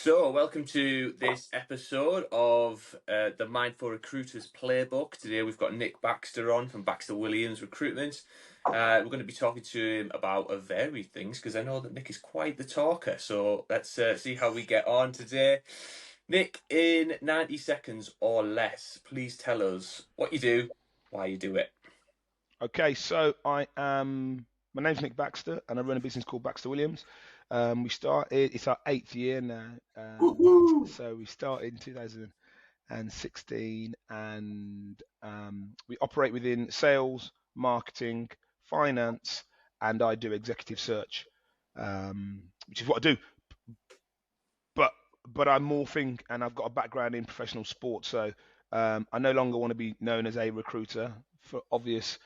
So, welcome to this episode of the Mindful Recruiters Playbook. Today we've got Nick Baxter on from Baxter Williams Recruitment. We're going to be talking to him about varied things because I know that Nick is quite the talker. So let's see how we get on today. Nick, in 90 seconds or less, please tell us what you do, why you do it. Okay, so my name's Nick Baxter, and I run a business called Baxter Williams. It's our 8th year now. Woohoo! So we started in 2016, and we operate within sales, marketing, finance, and I do executive search, which is what I do. But I'm morphing, and I've got a background in professional sports, so I no longer want to be known as a recruiter for obvious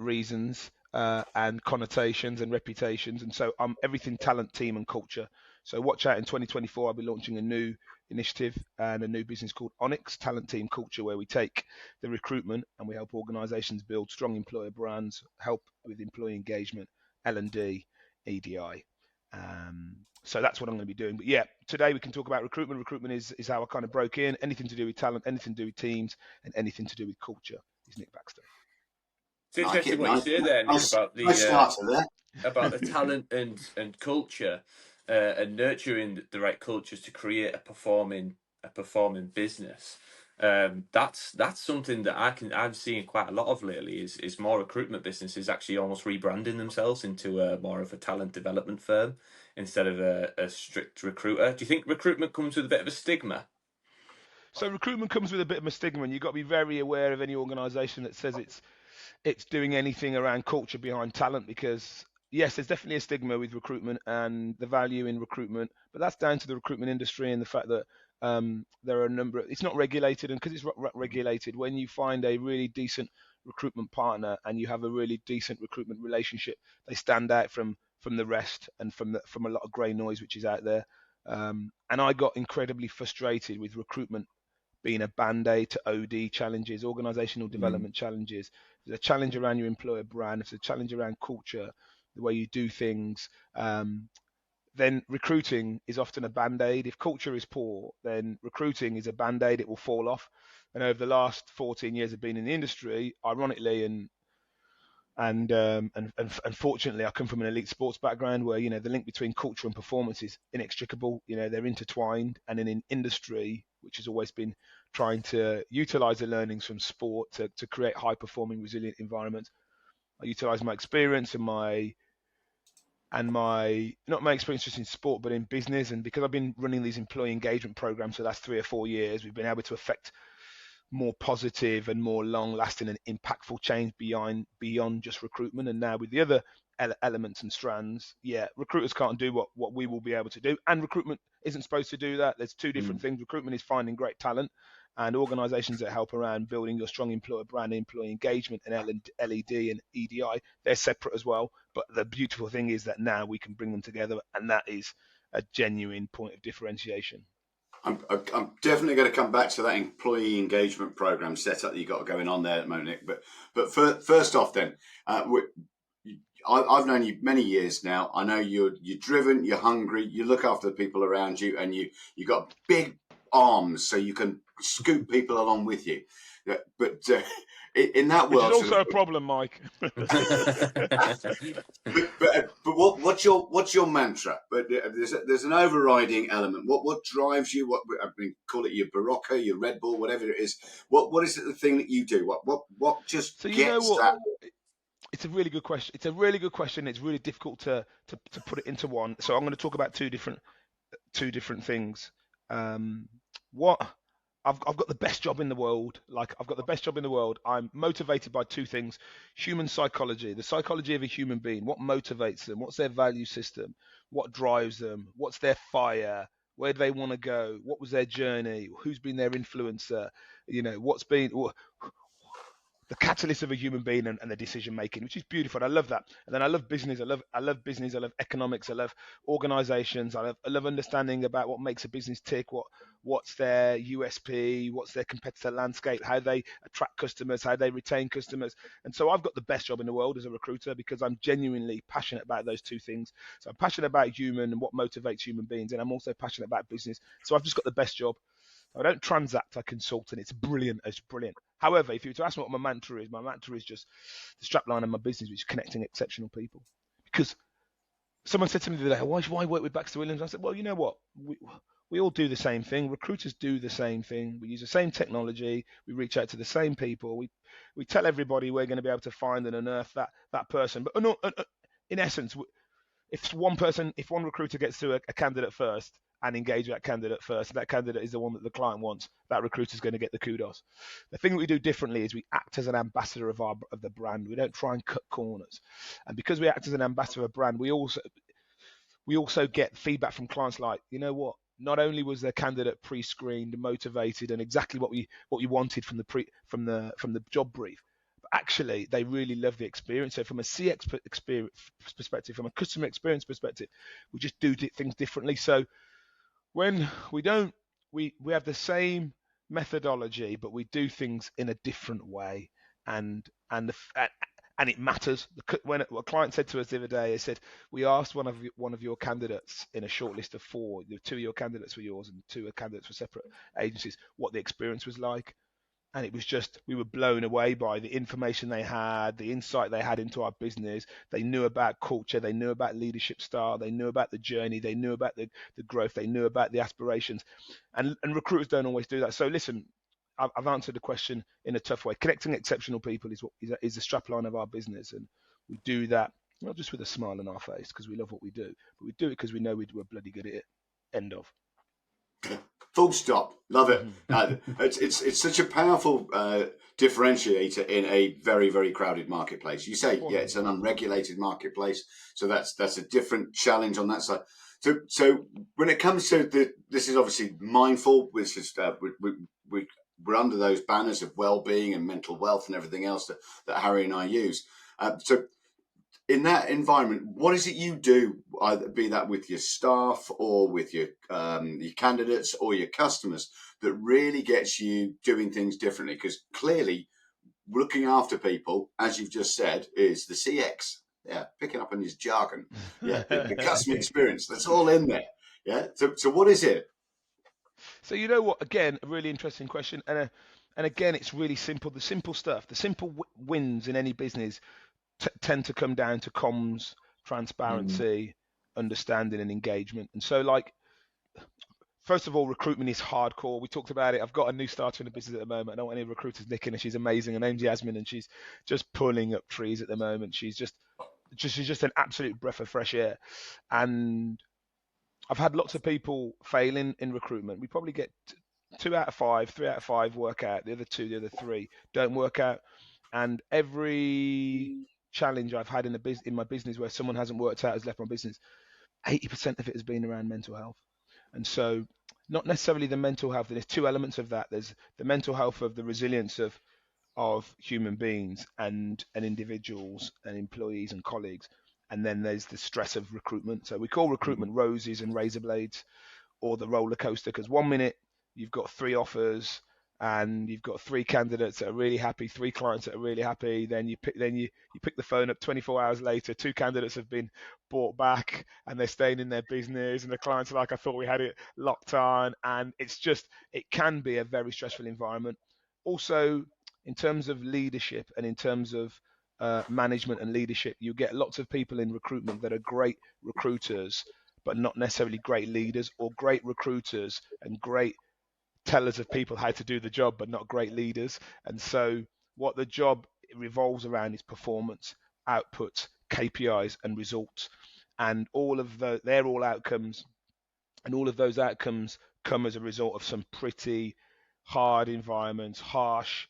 reasons and connotations and reputations. And so I'm everything talent, team, and culture. So watch out, in 2024, I'll be launching a new initiative and a new business called Onyx Talent Team Culture, where we take the recruitment and we help organizations build strong employer brands, help with employee engagement, L&D, EDI. So that's what I'm going to be doing. But yeah, today we can talk about recruitment. Recruitment is how I kind of broke in. Anything to do with talent, anything to do with teams, and anything to do with culture is Nick Baxter. It's interesting what you say there, Nick, Nice starter there. about the talent and culture and nurturing the right cultures to create a performing business. That's something that I'm seeing quite a lot of lately. Is more recruitment businesses actually almost rebranding themselves into more of a talent development firm instead of a strict recruiter. Do you think recruitment comes with a bit of a stigma? So recruitment comes with a bit of a stigma, and you've got to be very aware of any organisation that says it's doing anything around culture behind talent, because yes, there's definitely a stigma with recruitment and the value in recruitment, but that's down to the recruitment industry and the fact that there are a number it's not regulated, and because it's regulated, when you find a really decent recruitment partner and you have a really decent recruitment relationship, they stand out from the rest and from a lot of grey noise which is out there. And I got incredibly frustrated with recruitment being a band-aid to OD challenges, organizational development challenges. If there's a challenge around your employer brand, if there's a challenge around culture, the way you do things, then recruiting is often a band-aid. If culture is poor, then recruiting is a band-aid. It will fall off. And over the last 14 years of being in the industry, ironically and unfortunately, I come from an elite sports background where the link between culture and performance is inextricable. They're intertwined, and in an industry which has always been trying to utilize the learnings from sport to create high-performing, resilient environments, I utilize my experience and my not my experience just in sport, but in business. And because I've been running these employee engagement programs for the last 3 or 4 years, we've been able to affect more positive and more long-lasting and impactful change beyond just recruitment. And now with the other elements and strands, recruiters can't do what we will be able to do, and recruitment isn't supposed to do that. There's two different things. Recruitment is finding great talent, and organizations that help around building your strong employer brand, employee engagement, and LED and EDI, they're separate as well. But the beautiful thing is that now we can bring them together, and that is a genuine point of differentiation. I'm definitely going to come back to that employee engagement program setup that you got going on there at the moment, Nick. But first off, then, I've known you many years now. I know you're driven, you're hungry, you look after the people around you, and you got big arms so you can scoop people along with you. But in that world, which is also a problem, Mike. but what's your mantra? But there's an overriding element. What drives you? Call it your Barocca, your Red Bull, whatever it is. What is it? The thing that you do? What just so gets that? It's a really good question. It's really difficult to put it into one. So I'm going to talk about two different things. What I've got the best job in the world. I'm motivated by two things: human psychology, the psychology of a human being. What motivates them? What's their value system? What drives them? What's their fire? Where do they want to go? What was their journey? Who's been their influencer? the catalyst of a human being and the decision making, which is beautiful. I love that. And then I love business. I love business. I love economics. I love organizations. I love understanding about what makes a business tick, what's their USP, what's their competitor landscape, how they attract customers, how they retain customers. And so I've got the best job in the world as a recruiter because I'm genuinely passionate about those two things. So I'm passionate about human and what motivates human beings, and I'm also passionate about business. So I've just got the best job. I don't transact, I consult, and it's brilliant. It's brilliant. However, if you were to ask me what my mantra is just the strapline of my business, which is connecting exceptional people. Because someone said to me the other day, why work with Baxter Williams? I said, well, you know what? We all do the same thing. Recruiters do the same thing. We use the same technology. We reach out to the same people. We tell everybody we're going to be able to find and unearth that person. But in essence, if one recruiter gets to a candidate first and engage with that candidate first, and that candidate is the one that the client wants, that recruiter is going to get the kudos. The thing that we do differently is we act as an ambassador of the brand. We don't try and cut corners. And because we act as an ambassador of a brand, we also get feedback from clients like, you know what? Not only was their candidate pre-screened, motivated, and exactly what we wanted from the job brief, but actually they really love the experience. So from a CX experience perspective, from a customer experience perspective, we just do things differently. So when we have the same methodology, but we do things in a different way, and it matters. When a client said to us the other day, they said, we asked one of your candidates in a short list of 4, 2 of your candidates were yours and 2 candidates were separate agencies, what the experience was like. And it was just, we were blown away by the information they had, the insight they had into our business. They knew about culture, they knew about leadership style, they knew about the journey, they knew about the growth, they knew about the aspirations. And recruiters don't always do that. So listen, I've answered the question in a tough way. Connecting exceptional people is the strapline of our business. And we do that not just with a smile on our face because we love what we do, but we do it because we know we're bloody good at it. End of. Full stop. Love it. It's such a powerful differentiator in a very, very crowded marketplace. You say, yeah, it's an unregulated marketplace, so that's a different challenge on that side. So when it comes to this is obviously mindful, which is we're under those banners of well-being and mental wealth and everything else that Harry and I use. So in that environment, what is it you do, either be that with your staff or with your candidates or your customers, that really gets you doing things differently? Because clearly looking after people, as you've just said, is the CX. Yeah, picking up on his jargon. Yeah, the customer experience. That's all in there. Yeah. So what is it? So you know what? Again, a really interesting question, and again, it's really simple. The simple stuff, the simple wins in any business tend to come down to comms, transparency, understanding, and engagement. And so, like, first of all, recruitment is hardcore. We talked about it. I've got a new starter in the business at the moment. I don't want any recruiters nicking her. She's amazing. Her name's Yasmin, and she's just pulling up trees at the moment. She's just an absolute breath of fresh air. And I've had lots of people failing in recruitment. We probably get 2 out of 5, 3 out of 5 work out. The other 2, the other 3 don't work out. And every challenge I've had in my business where someone hasn't worked out, has left my business, 80% of it has been around mental health. And so not necessarily the mental health. There's 2 elements of that. There's the mental health of the resilience of human beings and individuals and employees and colleagues. And then there's the stress of recruitment. So we call recruitment roses and razor blades, or the roller coaster, because 1 minute you've got 3 offers and you've got 3 candidates that are really happy, 3 clients that are really happy. Then you pick the phone up 24 hours later, 2 candidates have been bought back and they're staying in their business, and the clients are like, I thought we had it locked on. And it can be a very stressful environment. Also, in terms of leadership and in terms of management and leadership, you get lots of people in recruitment that are great recruiters, but not necessarily great leaders, or great recruiters and great tellers of people how to do the job, but not great leaders. And so what the job revolves around is performance, outputs, KPIs, and results. And they're all outcomes. And all of those outcomes come as a result of some pretty hard environments, harsh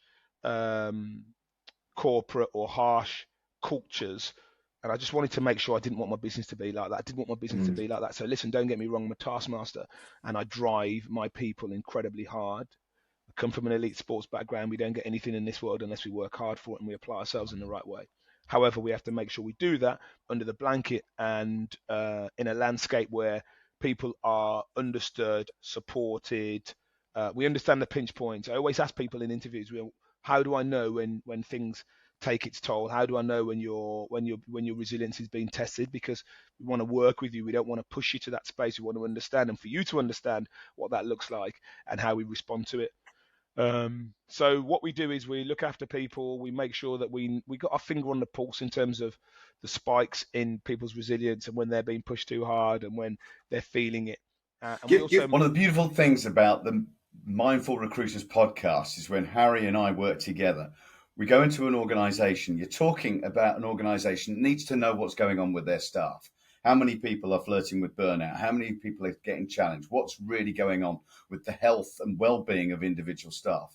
corporate or harsh cultures. And I just wanted to make sure I didn't want my business to be like that. I didn't want my business to be like that. So listen, don't get me wrong, I'm a taskmaster and I drive my people incredibly hard. come from an elite sports background. We don't get anything in this world unless we work hard for it and we apply ourselves in the right way. However, we have to make sure we do that under the blanket and in a landscape where people are understood, supported. We understand the pinch points. I always ask people in interviews, how do I know when things take its toll? How do I know when your resilience is being tested? Because we want to work with you. We don't want to push you to that space. We want to understand, and for you to understand what that looks like and how we respond to it. So what we do is we look after people. We make sure that we got our finger on the pulse in terms of the spikes in people's resilience and when they're being pushed too hard and when they're feeling it. And we also One of the beautiful things about the Mindful Recruiters podcast is when Harry and I work together. We go into an organisation. You're talking about an organisation that needs to know what's going on with their staff. How many people are flirting with burnout? How many people are getting challenged? What's really going on with the health and well-being of individual staff?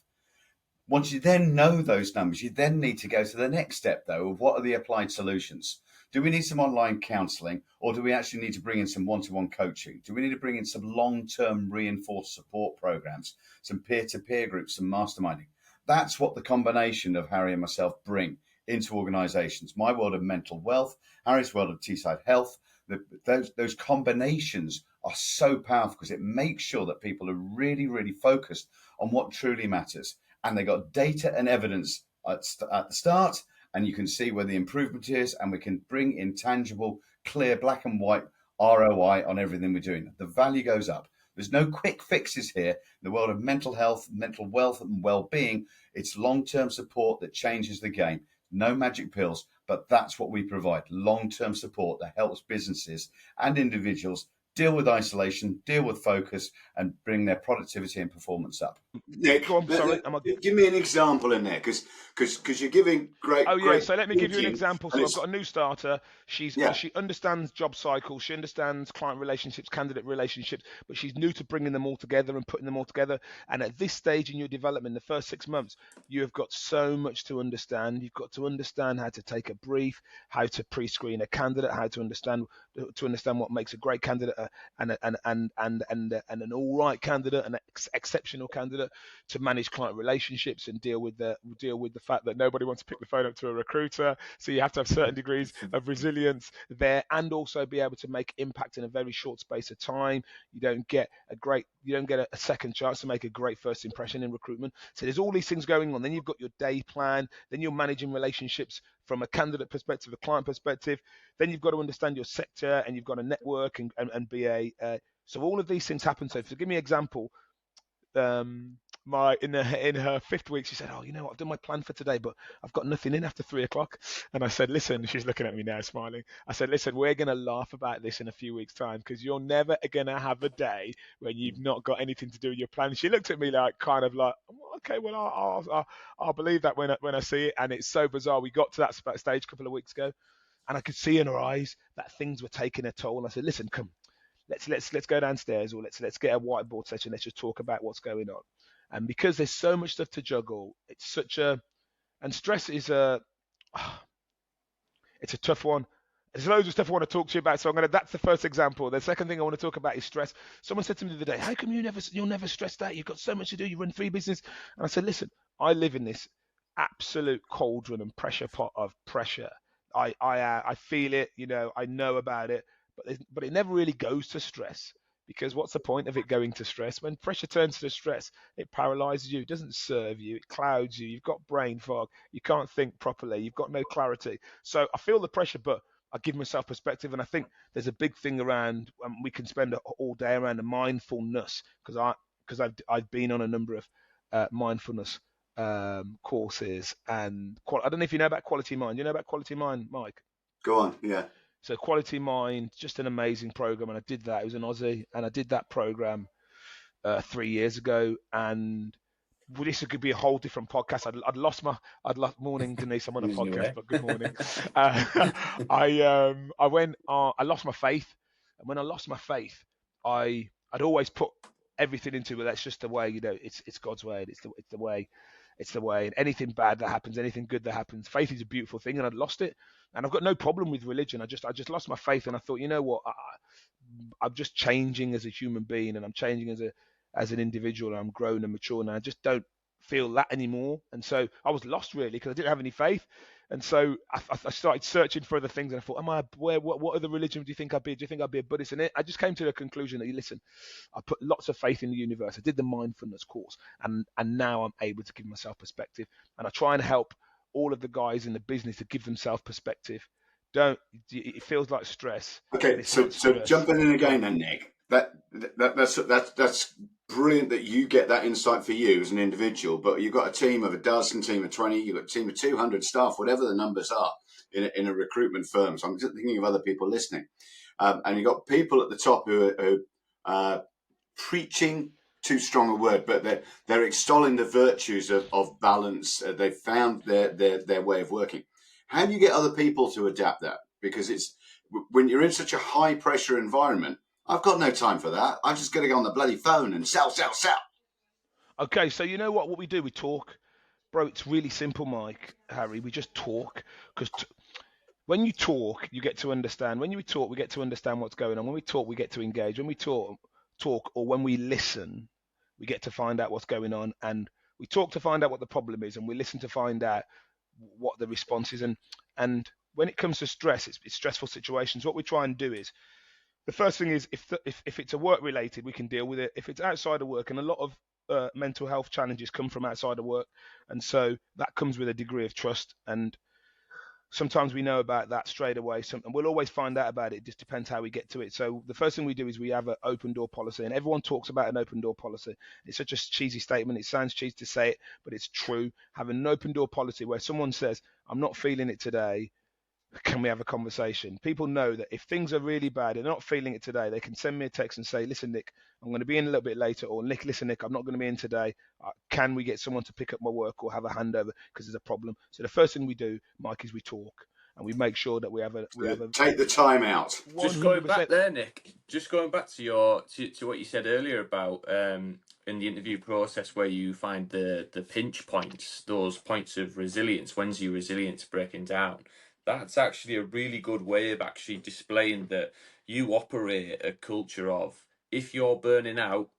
Once you then know those numbers, you then need to go to the next step, though, of what are the applied solutions? Do we need some online counselling, or do we actually need to bring in some one-to-one coaching? Do we need to bring in some long-term reinforced support programs, some peer-to-peer groups, some masterminding? That's what the combination of Harry and myself bring into organisations. My world of mental wealth, Harry's world of Teesside Health. Those combinations are so powerful because it makes sure that people are really, really focused on what truly matters. And they got data and evidence at the start, and you can see where the improvement is, and we can bring in tangible, clear, black and white ROI on everything we're doing. The value goes up. There's no quick fixes here. In the world of mental health, mental wealth, and well-being, it's long-term support that changes the game. No magic pills, but that's what we provide. Long-term support that helps businesses and individuals deal with isolation, deal with focus, and bring their productivity and performance up. Nick, give me an example in there, because you're giving great. Oh yeah, great so let me give you an example. So I've got a new starter. She understands job cycles, she understands client relationships, candidate relationships, but she's new to bringing them all together and putting them all together. And at this stage in your development, the first 6 months, you have got so much to understand. You've got to understand how to take a brief, how to pre-screen a candidate, how to understand what makes a great candidate and an all right candidate, an exceptional candidate, to manage client relationships and deal with the fact that nobody wants to pick the phone up to a recruiter. So you have to have certain degrees of resilience there, and also be able to make impact in a very short space of time. You don't get a second chance to make a great first impression in recruitment. So there's all these things going on. Then you've got your day plan. Then you're managing relationships from a candidate perspective, a client perspective. Then you've got to understand your sector, and you've got to network and be so all of these things happen. So to give me an example, in her 5th week, she said, "Oh, you know what? I've done my plan for today, but I've got nothing in after 3 o'clock." And I said, "Listen," she's looking at me now, smiling. I said, "Listen, we're going to laugh about this in a few weeks' time, because you're never going to have a day when you've not got anything to do with your plan." She looked at me like, kind of like, "Okay, well, I'll believe that when I see it." And it's so bizarre. We got to that stage a couple of weeks ago, and I could see in her eyes that things were taking a toll. And I said, "Listen, come. Let's go downstairs, or let's get a whiteboard session. Let's just talk about what's going on." And because there's so much stuff to juggle, and stress is it's a tough one. There's loads of stuff I want to talk to you about, so that's the first example. The second thing I want to talk about is stress. Someone said to me the other day, "How come you're never stressed out? You've got so much to do. You run 3 businesses." And I said, "Listen, I live in this absolute cauldron and pressure pot of pressure. I feel it, I know about it, but it never really goes to stress, because what's the point of it going to stress? When pressure turns to stress, it paralyzes you, it doesn't serve you, it clouds you, you've got brain fog, you can't think properly, you've got no clarity." So I feel the pressure, but I give myself perspective, and I think there's a big thing around, we can spend all day around the mindfulness, because I've been on a number of mindfulness courses, and I don't know if you know about Quality Mind. You know about Quality Mind, Mike? Go on, yeah. So Quality Mind, just an amazing program, and I did that. It was an Aussie, and I did that program 3 years ago. And this could be a whole different podcast. I'd lost morning, Denise. I'm on a podcast, but good morning. I lost my faith, and when I lost my faith, I'd always put everything into, well, that's just the way, it's God's way, and it's the way. It's the way. And anything bad that happens, anything good that happens, faith is a beautiful thing, and I'd lost it. And I've got no problem with religion. I just lost my faith, and I thought, you know what? I'm just changing as a human being, and I'm changing as as an individual. I'm grown and mature now. I just don't feel that anymore. And so I was lost really because I didn't have any faith. And so I started searching for other things, and I thought, what other religion do you think I'd be? Do you think I'd be a Buddhist? And I just came to the conclusion that, listen, I put lots of faith in the universe. I did the mindfulness course, and now I'm able to give myself perspective. And I try and help all of the guys in the business to give themselves perspective. It feels like stress. Okay, so jumping in again then, Nick. That's brilliant that you get that insight for you as an individual, but you've got a team of a dozen, team of 20, you've got a team of 200 staff, whatever the numbers are in a recruitment firm. So I'm just thinking of other people listening. And you've got people at the top who are preaching, too strong a word, but they're extolling the virtues of balance. They've found their way of working. How do you get other people to adapt that? Because it's when you're in such a high pressure environment, I've got no time for that. I'm just going to go on the bloody phone and sell. Okay, so you know what we do? We talk. Bro, it's really simple, Harry. We just talk. Because when you talk, you get to understand. When you talk, we get to understand what's going on. When we talk, we get to engage. When we talk, or when we listen, we get to find out what's going on. And we talk to find out what the problem is, and we listen to find out what the response is. And when it comes to stress, it's stressful situations. What we try and do is, the first thing is, if it's a work related, we can deal with it. If it's outside of work, and a lot of mental health challenges come from outside of work, and so that comes with a degree of trust. And sometimes we know about that straight away. And we'll always find out about it. It just depends how we get to it. So the first thing we do is we have an open door policy, and everyone talks about an open door policy. It's such a cheesy statement. It sounds cheesy to say it, but it's true. Having an open door policy where someone says, I'm not feeling it today, can we have a conversation? People know that if things are really bad and they're not feeling it today, they can send me a text and say, listen, Nick, I'm going to be in a little bit later. Or Nick, listen, Nick, I'm not going to be in today. Can we get someone to pick up my work or have a handover because there's a problem? So the first thing we do, Mike, is we talk, and we make sure that we have a take the time out. 100%. Just going back there, Nick. Just going back to what you said earlier about in the interview process where you find the pinch points, those points of resilience. When's your resilience breaking down? That's actually a really good way of actually displaying that you operate a culture of, if you're burning out,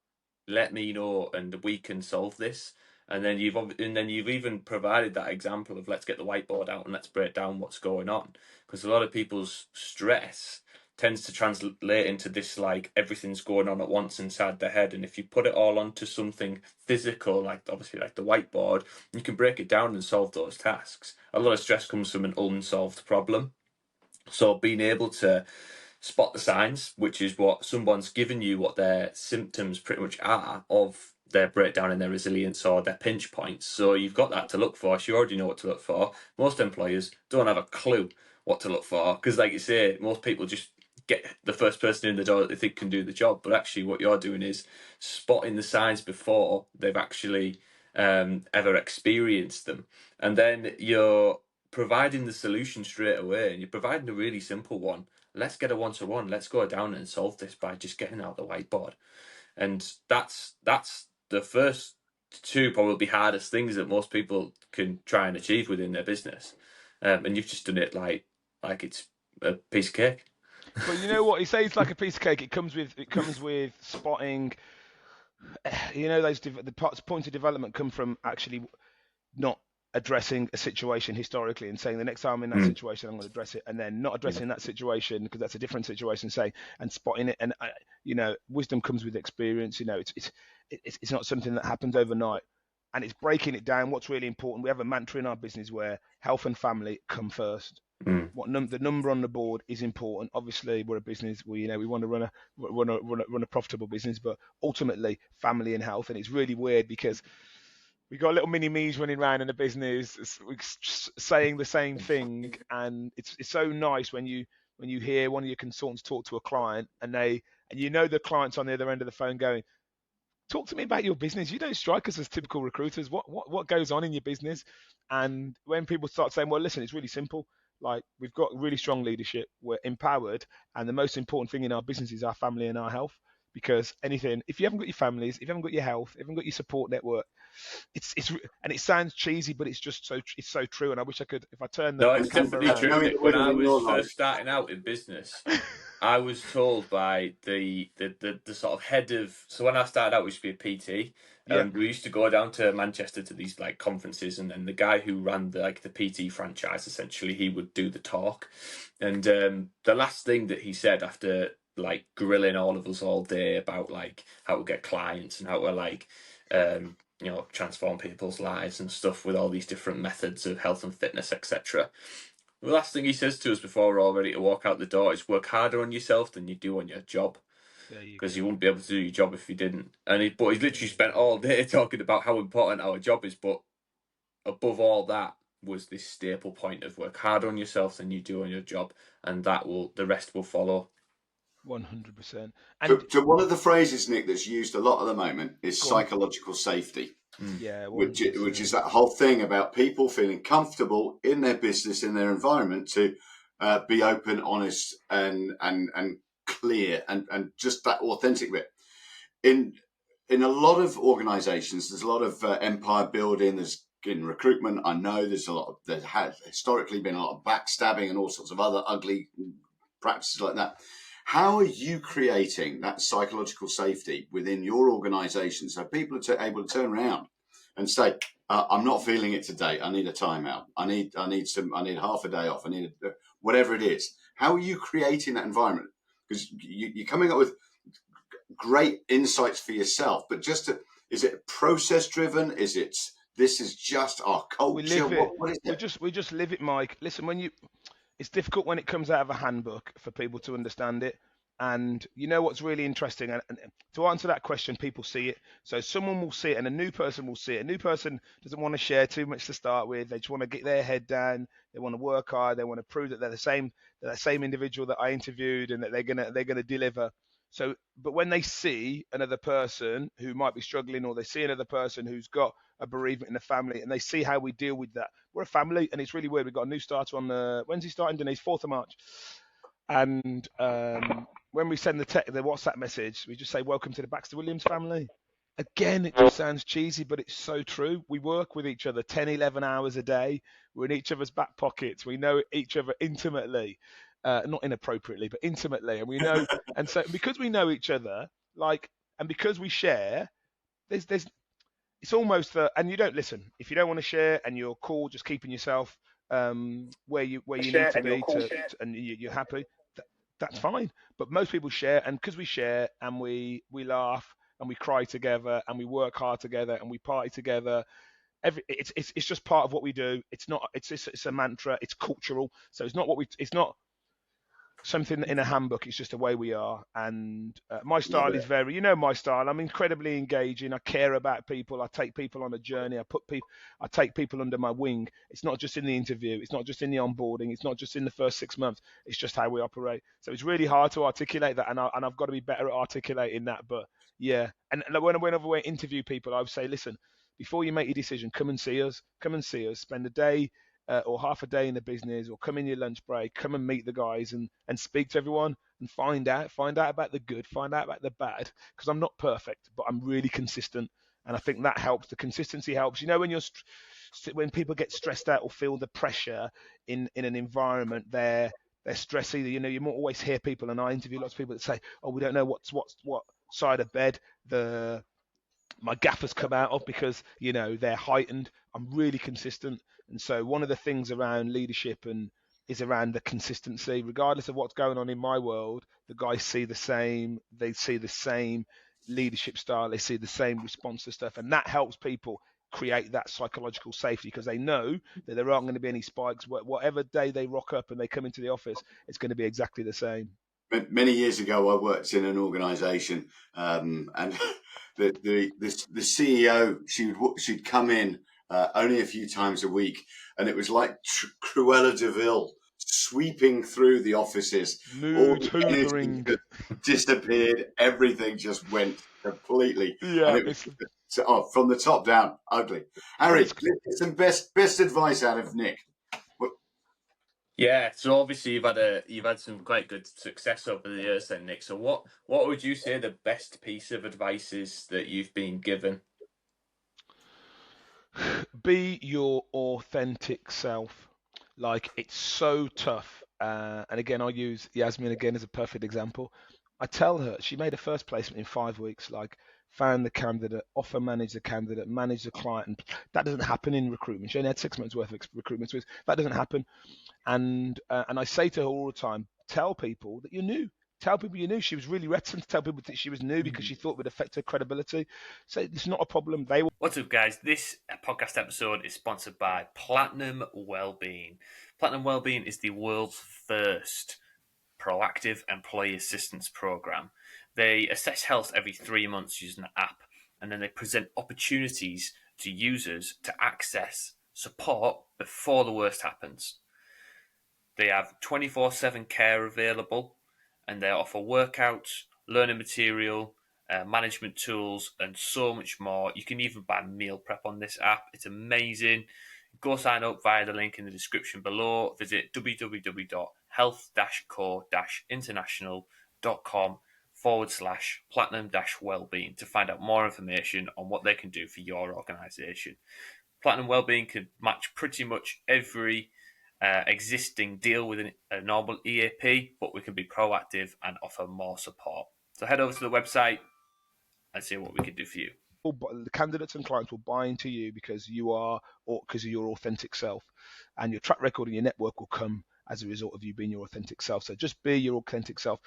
let me know and we can solve this. And then you've even provided that example of, let's get the whiteboard out and let's break down what's going on. Because a lot of people's stress tends to translate into this, like, everything's going on at once inside their head. And if you put it all onto something physical, like obviously like the whiteboard, you can break it down and solve those tasks. A lot of stress comes from an unsolved problem. So being able to spot the signs, which is what someone's given you, what their symptoms pretty much are of their breakdown in their resilience or their pinch points. So you've got that to look for. So you already know what to look for. Most employers don't have a clue what to look for because, like you say, most people just get the first person in the door that they think can do the job. But actually what you're doing is spotting the signs before they've actually ever experienced them. And then you're providing the solution straight away, and you're providing a really simple one. Let's get a one-to-one. Let's go down and solve this by just getting out the whiteboard. And that's the first two probably hardest things that most people can try and achieve within their business. And you've just done it like it's a piece of cake. But you know what? He says it's like a piece of cake. It comes with spotting. You know, the points of development come from actually not addressing a situation historically and saying the next time I'm in that situation I'm going to address it, and then not addressing that situation because that's a different situation, and spotting it. And you know, wisdom comes with experience. You know, it's not something that happens overnight, and it's breaking it down. What's really important, we have a mantra in our business where health and family come first. The number on the board is important. Obviously, we're a business. We want to run a profitable business, but ultimately, family and health. And it's really weird because we got little mini me's running around in the business saying the same thing, and it's so nice when you hear one of your consultants talk to a client and the client's on the other end of the phone going, talk to me about your business. You don't strike us as typical recruiters. What goes on in your business? And when people start saying, well, listen, it's really simple. Like, we've got really strong leadership, we're empowered, and the most important thing in our business is our family and our health. Because if you haven't got your families, if you haven't got your health, if you haven't got your support network, and it sounds cheesy, but it's just so true. And I wish I could, if I turn the No, it's definitely true, Nick. When I was first starting out in business, I was told by the sort of head of. So when I started out, we used to be a PT, Yeah. and we used to go down to Manchester to these like conferences, and then the guy who ran the PT franchise, essentially, he would do the talk, and the last thing that he said after like grilling all of us all day about like how to get clients and how to like transform people's lives and stuff with all these different methods of health and fitness, etc. The last thing he says to us before we're all ready to walk out the door is work harder on yourself than you do on your job, There you because go. you wouldn't be able to do your job if you didn't. But he's literally spent all day talking about how important our job is, but above all that was this staple point of work harder on yourself than you do on your job, and the rest will follow. 100%. So one of the phrases, Nick, that's used a lot at the moment is psychological safety. Yeah, which 100%. is that whole thing about people feeling comfortable in their business, in their environment, to be open, honest, and clear, and just that authentic bit. In a lot of organisations, there's a lot of empire building. There's in recruitment, I know there has historically been a lot of backstabbing and all sorts of other ugly practices like that. How are you creating that psychological safety within your organisation so people are able to turn around and say, "I'm not feeling it today. I need a timeout. I need half a day off. I need whatever it is." How are you creating that environment? Because you're coming up with great insights for yourself, but is it process driven? This is just our culture? We live it. What is it? We just live it, Mike. Listen, it's difficult when it comes out of a handbook for people to understand it. And you know what's really interesting? And to answer that question, people see it. So someone will see it, and a new person will see it. A new person doesn't want to share too much to start with. They just want to get their head down. They want to work hard. They want to prove that they're that same individual that I interviewed, and that they're gonna deliver. So, but when they see another person who might be struggling, or they see another person who's got a bereavement in the family, and they see how we deal with that. We're a family, and it's really weird. We've got a new starter on when's he starting, Denise? 4th of March. And when we send the WhatsApp message, we just say, "Welcome to the Baxter Williams family." Again, it just sounds cheesy, but it's so true. We work with each other 10, 11 hours a day. We're in each other's back pockets. We know each other intimately, not inappropriately, but intimately. And we know, and so because we know each other, and because we share, there's it's almost and you don't listen if you don't want to share, and you're cool, just keeping yourself where you need to be and you're happy. That's fine. But most people share, and because we share and we laugh and we cry together and we work hard together and we party together. It's just part of what we do. It's not. It's a mantra. It's cultural. So it's not something in a handbook. It's just the way we are. And my style is very, my style. I'm incredibly engaging. I care about people. I take people on a journey. I take people under my wing. It's not just in the interview. It's not just in the onboarding. It's not just in the first 6 months. It's just how we operate. So it's really hard to articulate that, and I've got to be better at articulating that. But yeah, and whenever we interview people, I would say, listen, before you make your decision, come and see us. Come and see us. Spend a day or half a day in the business, or come in your lunch break, come and meet the guys and speak to everyone and find out about the good, find out about the bad, because I'm not perfect, but I'm really consistent. And I think that helps. The consistency helps. When people get stressed out or feel the pressure in an environment, they're stressed either. You might always hear people, and I interview lots of people that say, "Oh, we don't know what side of bed my gaffers come out of, because they're heightened." I'm really consistent. And so one of the things around leadership is around the consistency. Regardless of what's going on in my world, the guys see the same. They see the same leadership style. They see the same response to stuff, and that helps people create that psychological safety, because they know that there aren't going to be any spikes. Whatever day they rock up and they come into the office, it's going to be exactly the same. Many years ago, I worked in an organisation, and the CEO, she'd come in only a few times a week, and it was like Cruella de Vil sweeping through the offices. Mood All the energy hoovering. just disappeared. Everything just went completely. Yeah, And it was from the top down, ugly. Harry, let's get some best advice out of Nick. Yeah, so obviously you've had some quite good success over the years then, Nick. So what would you say the best piece of advice is that you've been given? Be your authentic self. Like, it's so tough, and again, I'll use Yasmin again as a perfect example. I tell her she made her first placement in 5 weeks, like found the candidate, offer manage the candidate, manage the client, and that doesn't happen in recruitment. She only had 6 months worth of recruitment experience. That doesn't happen. And I say to her all the time, tell people that you're new. Tell people you knew. She was really reticent to tell people that she was new because she thought it would affect her credibility. So it's not a problem. They will. What's up, guys? This podcast episode is sponsored by Platinum Wellbeing. Platinum Wellbeing is the world's first proactive employee assistance program. They assess health every 3 months using an app, and then they present opportunities to users to access support before the worst happens. They have 24/7 care available, and they offer workouts, learning material, management tools, and so much more. You can even buy meal prep on this app. It's amazing. Go sign up via the link in the description below. Visit www.health-co-international.com/platinum-wellbeing to find out more information on what they can do for your organisation. Platinum Wellbeing can match pretty much every existing deal with a normal EAP, but we can be proactive and offer more support. So head over to the website and see what we can do for you. The candidates and clients will buy into you because you are, or because of your authentic self, and your track record and your network will come as a result of you being your authentic self. So just be your authentic self.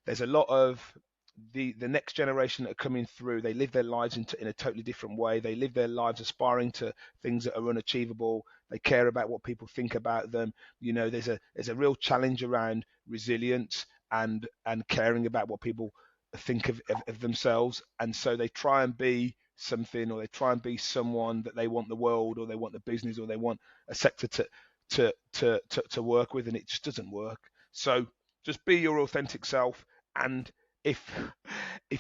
There's a lot of the next generation that are coming through. They live their lives in a totally different way. They live their lives aspiring to things that are unachievable. They care about what people think about them. There's a real challenge around resilience and caring about what people think of themselves, and so they try and be something, or they try and be someone that they want the world, or they want the business, or they want a sector to work with, and it just doesn't work. So just be your authentic self, and if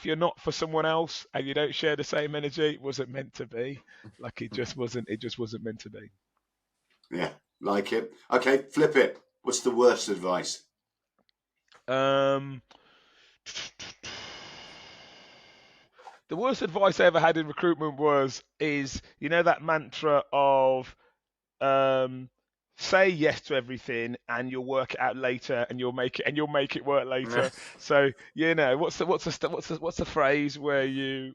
you're not for someone else and you don't share the same energy, it wasn't meant to be. Like it just wasn't meant to be. Yeah, like it. Okay, flip it. What's the worst advice? The worst advice I ever had in recruitment is that mantra of say yes to everything and you'll work it out later, and you'll make it work later. So what's the phrase where you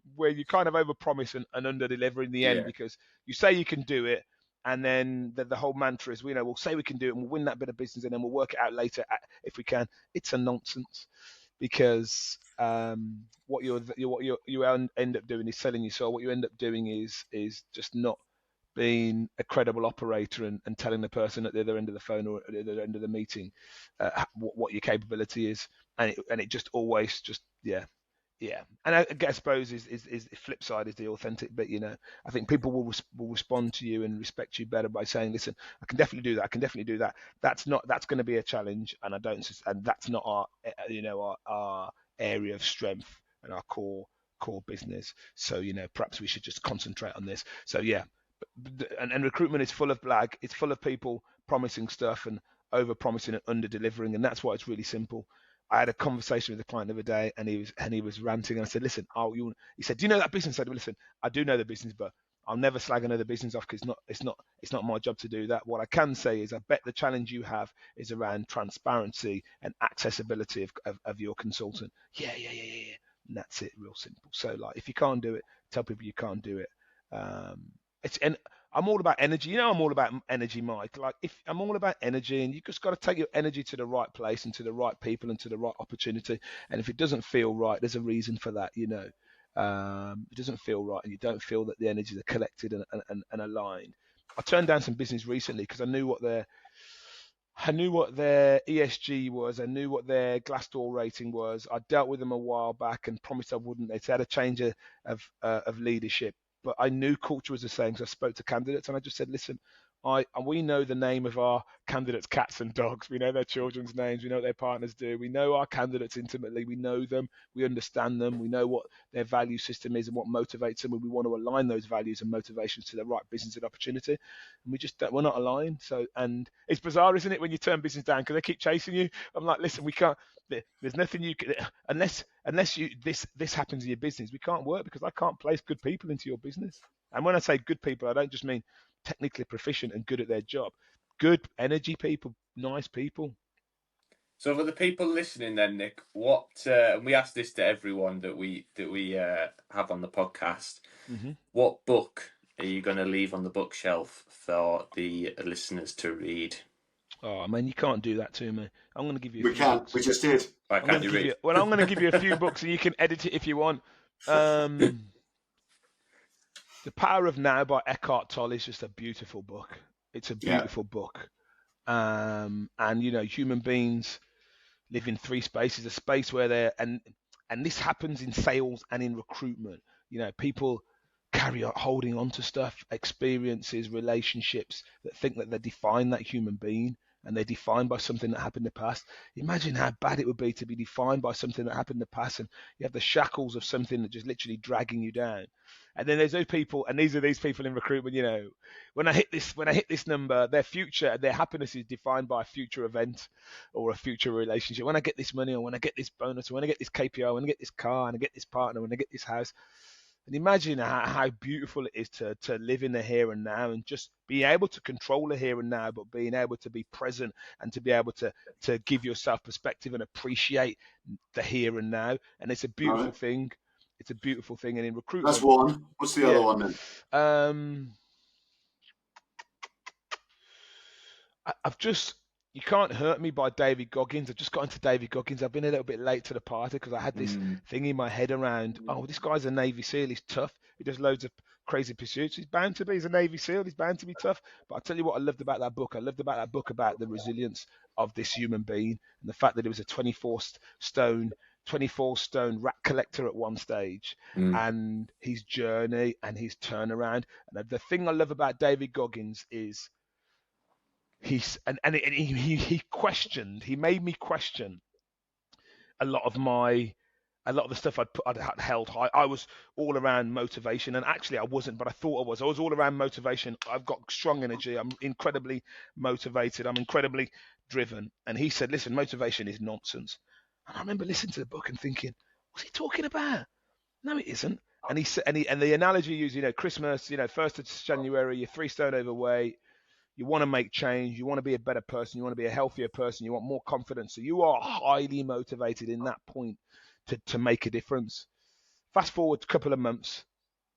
kind of overpromise and underdeliver in the end, because you say you can do it, and then the whole mantra is we'll say we can do it and we'll win that bit of business, and then we'll work it out later if we can. It's a nonsense, because what you end up doing is selling your soul. What you end up doing is just not being a credible operator and telling the person at the other end of the phone or at the other end of the meeting what your capability is, and it just always just yeah. And I suppose is the flip side is the authentic bit. I think people will respond to you and respect you better by saying, listen, I can definitely do that. I can definitely do that. That's going to be a challenge, and that's not our area of strength and our core business. So perhaps we should just concentrate on this. So yeah. And recruitment is full of blag. It's full of people promising stuff and over promising and under delivering, and that's why it's really simple. I had a conversation with a client the other day, and he was ranting, and I said, listen, he said, do you know that business? I said, well, listen, I do know the business, but I'll never slag another business off, because it's not my job to do that. What I can say is I bet the challenge you have is around transparency and accessibility of your consultant. Yeah. And that's it, real simple. So like, if you can't do it, tell people you can't do it. And I'm all about energy. I'm all about energy, Mike. Like, if I'm all about energy, and you just got to take your energy to the right place and to the right people and to the right opportunity. And if it doesn't feel right, there's a reason for that. It doesn't feel right, and you don't feel that the energies are collected and aligned. I turned down some business recently because I knew what their ESG was. I knew what their Glassdoor rating was. I dealt with them a while back and promised I wouldn't. They had a change of leadership. But I knew culture was the same, so I spoke to candidates, and I just said, listen, we know the name of our candidates' cats and dogs. We know their children's names. We know what their partners do. We know our candidates intimately. We know them. We understand them. We know what their value system is and what motivates them, and we want to align those values and motivations to the right business and opportunity. And we're not aligned. So, and it's bizarre, isn't it, when you turn business down because they keep chasing you? I'm like, listen, we can't. There's nothing you can, unless this happens in your business. We can't work because I can't place good people into your business. And when I say good people, I don't just mean technically proficient and good at their job. Good energy people, nice people. So for the people listening, then Nick, what and we ask this to everyone that we have on the podcast. Mm-hmm. What book are you going to leave on the bookshelf for the listeners to read? Oh man, you can't do that to me. I'm going to give you a We few can. books. We just did. Why I'm going can't to you give read? you. Well, I'm going to give you a few books, and you can edit it if you want. The Power of Now by Eckhart Tolle is just a beautiful book. It's a beautiful book. And human beings live in three spaces: a space where they're and this happens in sales and in recruitment. People carry on holding on to stuff, experiences, relationships that think that they define that human being, and they're defined by something that happened in the past. Imagine how bad it would be to be defined by something that happened in the past, and you have the shackles of something that just literally dragging you down. And then there's those people, and these people in recruitment. When I hit this number, their future, their happiness is defined by a future event or a future relationship. When I get this money, or when I get this bonus, or when I get this KPI, or when I get this car, and I get this partner, when I get this house. And imagine how beautiful it is to live in the here and now, and just be able to control the here and now, but being able to be present and to be able to give yourself perspective and appreciate the here and now. And it's a beautiful thing. It's a beautiful thing. And in recruitment, That's one. What's the other one then? I've just You Can't Hurt Me by David Goggins. I've just got into David Goggins. I've been a little bit late to the party because I had this thing in my head around, this guy's a Navy SEAL, he's tough. He does loads of crazy pursuits. He's bound to be. He's a Navy SEAL. He's bound to be tough. But I'll tell you what I loved about that book. I loved about that book about the resilience of this human being, and the fact that he was a 24-stone rat collector at one stage, and his journey and his turnaround. And the thing I love about David Goggins is he made me question a lot of the stuff I'd held high. I was all around motivation, and actually I wasn't, but I thought I was. I was all around motivation. I've got strong energy. I'm incredibly motivated. I'm incredibly driven. And he said, listen, motivation is nonsense. And I remember listening to the book and thinking, what's he talking about? No, it isn't. And he said, and the analogy he used, Christmas, 1st of January, you're 3 stone overweight. You want to make change. You want to be a better person. You want to be a healthier person. You want more confidence. So you are highly motivated in that point to make a difference. Fast forward a couple of months,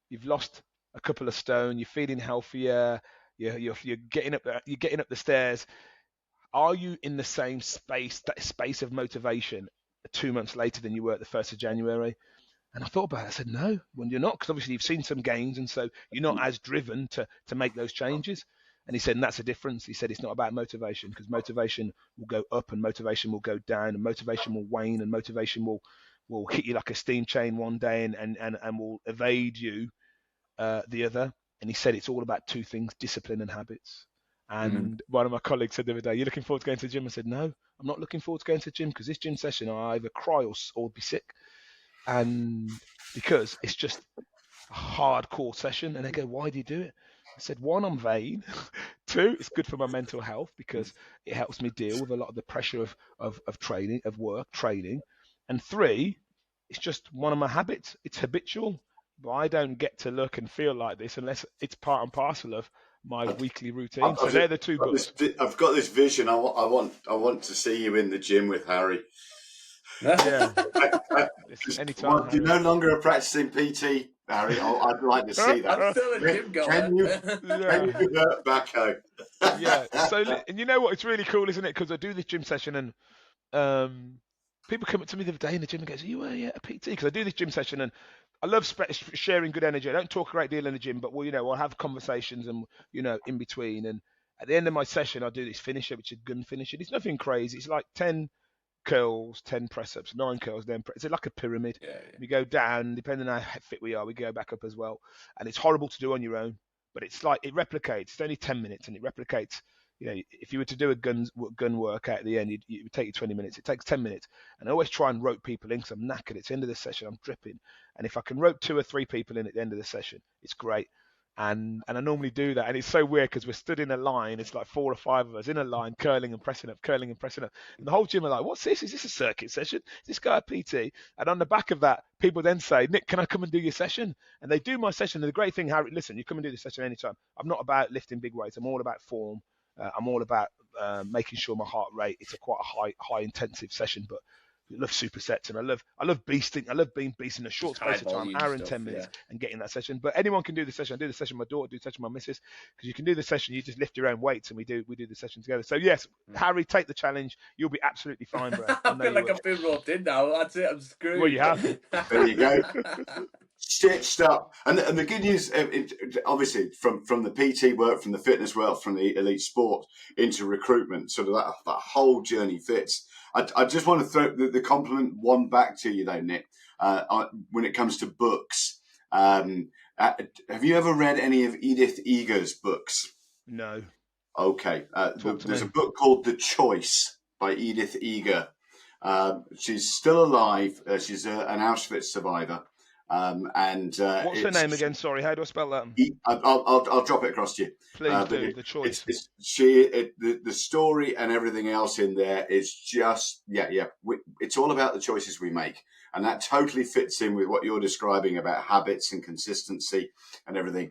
you've lost a couple of stone. You're feeling healthier. You're getting up. You're getting up the stairs. Are you in the same space of motivation 2 months later than you were at the 1st of January? And I thought about it. I said, no, well, you're not, because obviously you've seen some gains, and so you're not as driven to make those changes. And he said, and that's the difference. He said, it's not about motivation, because motivation will go up and motivation will go down, and motivation will wane, and motivation will hit you like a steam chain one day and will evade you the other. And he said, it's all about 2 things, discipline and habits. And one of my colleagues said the other day, you're looking forward to going to the gym? I said, no, I'm not looking forward to going to the gym, because this gym session, I either cry or be sick. And because it's just a hardcore session. And they go, why do you do it? I said, 1, I'm vain. 2, it's good for my mental health, because it helps me deal with a lot of the pressure of training, of work, training. And 3, it's just one of my habits. It's habitual. But I don't get to look and feel like this unless it's part and parcel of my weekly routine. So they're the 2 books. I've got this vision. I want to see you in the gym with Harry. Yeah. Anytime. You're no longer a practicing PT, Harry. I'd like to see that. I'm still a gym goer. Can you convert back home? Yeah. So, and you know what? It's really cool, isn't it? Because I do this gym session, and people come up to me the other day in the gym and go, "Are you a PT?" Because I do this gym session, and I love sharing good energy. I don't talk a great deal in the gym, but we'll have conversations and in between. And at the end of my session, I do this finisher, which is gun finisher. It's nothing crazy. It's like 10 curls, 10 press-ups, 9 curls, then it's like a pyramid. Yeah. We go down, depending on how fit we are, we go back up as well. And it's horrible to do on your own, but it's like it replicates. It's only 10 minutes, and it replicates. If you were to do a gun workout at the end, it would take you 20 minutes. It takes 10 minutes. And I always try and rope people in, because I'm knackered. It's the end of the session, I'm dripping. And if I can rope 2 or 3 people in at the end of the session, it's great. And I normally do that, and it's so weird because we're stood in a line. It's like 4 or 5 of us in a line, curling and pressing up. And the whole gym are like, "What's this? Is this a circuit session? Is this guy a PT?" And on the back of that, people then say, "Nick, can I come and do your session?" And they do my session. And the great thing, Harry, listen, you come and do the session anytime. I'm not about lifting big weights. I'm all about form. I'm all about making sure my heart rate, it's a quite a high intensive session, but I love supersets, and I love beasting. I love being beasting a short space of time, hour and 10 minutes, and getting that session. But anyone can do the session. I do the session with my daughter, do the session with my missus, because you can do the session. You just lift your own weights, and we do the session together. So yes, Harry, take the challenge. You'll be absolutely fine, bro. I feel like I've been roped in now. That's it. I'm screwed. Well, you have. There you go. Stitched up. And the good news, obviously, from the PT work, from the fitness world, from the elite sport into recruitment, sort of that whole journey fits. I just want to throw the compliment one back to you, though, Nick, when it comes to books. Have you ever read any of Edith Eger's books? No. Okay. There's a book called The Choice by Edith Eger. She's still alive. She's an Auschwitz survivor. And what's her name again? Sorry, how do I spell that? I'll drop it across to you. Please do. The Choice. The story and everything else in there is just it's all about the choices we make, and that totally fits in with what you're describing about habits and consistency and everything.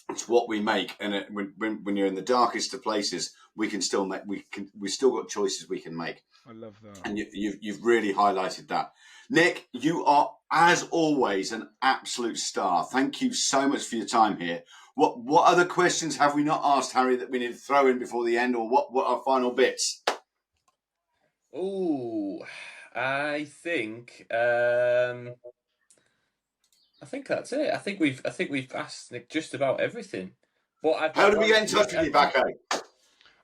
It's what we make, and when you're in the darkest of places, we still got choices we can make. I love that, and you've really highlighted that. Nick, you are, as always, an absolute star. Thank you so much for your time here. What other questions have we not asked, Harry, that we need to throw in before the end, or what are final bits? Oh, I think that's it. I think we've asked Nick just about everything. But how do we get in touch with you, Backo?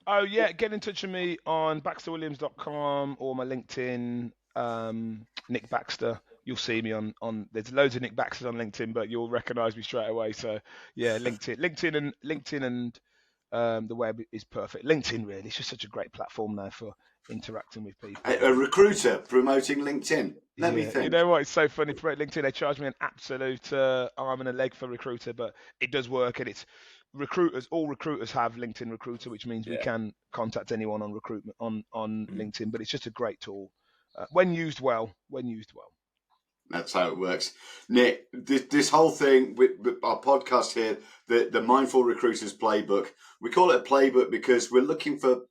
Oh yeah, get in touch with me on baxterwilliams.com or my LinkedIn, Nick Baxter. You'll see me on. There's loads of Nick Baxters on LinkedIn, but you'll recognise me straight away. So yeah, LinkedIn and the web is perfect. LinkedIn really, it's just such a great platform now for interacting with people. A recruiter promoting LinkedIn. Let me think. You know what? It's so funny. Promote LinkedIn. They charge me an absolute arm and a leg for recruiter, but it does work, and it's recruiters. All recruiters have LinkedIn Recruiter, which means we can contact anyone on recruitment on LinkedIn. But it's just a great tool when used well. That's how it works. Nick, this whole thing with our podcast here, the Mindful Recruiters Playbook, we call it a playbook because we're looking for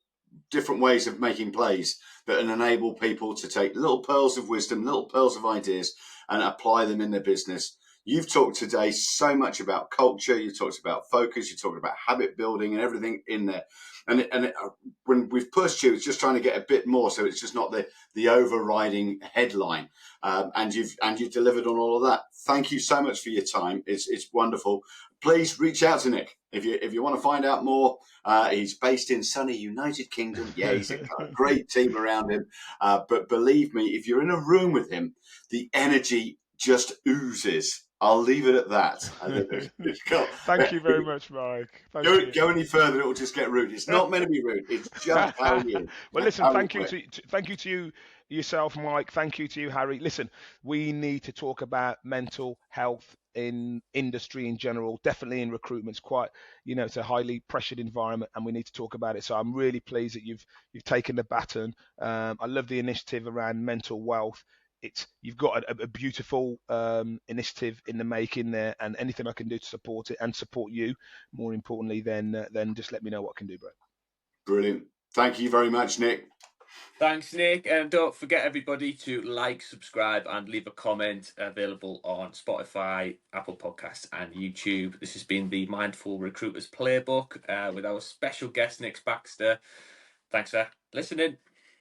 different ways of making plays that enable people to take little pearls of wisdom, little pearls of ideas, and apply them in their business. You've talked today so much about culture. You talked about focus. You talked about habit building and everything in there. And when we've pushed you, it's just trying to get a bit more, so it's just not the overriding headline. And you've delivered on all of that. Thank you so much for your time. It's wonderful. Please reach out to Nick if you want to find out more. He's based in sunny United Kingdom. Yeah, he's got a great team around him. But believe me, if you're in a room with him, the energy just oozes. I'll leave it at that. Thank you very much, Mike. Go any further, it will just get rude. It's not meant to be rude. It's just how you. Well, listen, thank you to you yourself, Mike. Thank you to you, Harry. Listen, we need to talk about mental health in industry in general. Definitely in recruitment, it's quite, it's a highly pressured environment, and we need to talk about it. So I'm really pleased that you've taken the baton. I love the initiative around mental wealth. You've got a beautiful initiative in the making there, and anything I can do to support it and support you, more importantly, then just let me know what I can do, bro. Brilliant. Thank you very much, Nick. Thanks, Nick. And don't forget, everybody, to like, subscribe, and leave a comment. Available on Spotify, Apple Podcasts, and YouTube. This has been the Mindful Recruiters Playbook with our special guest, Nick Baxter. Thanks for listening.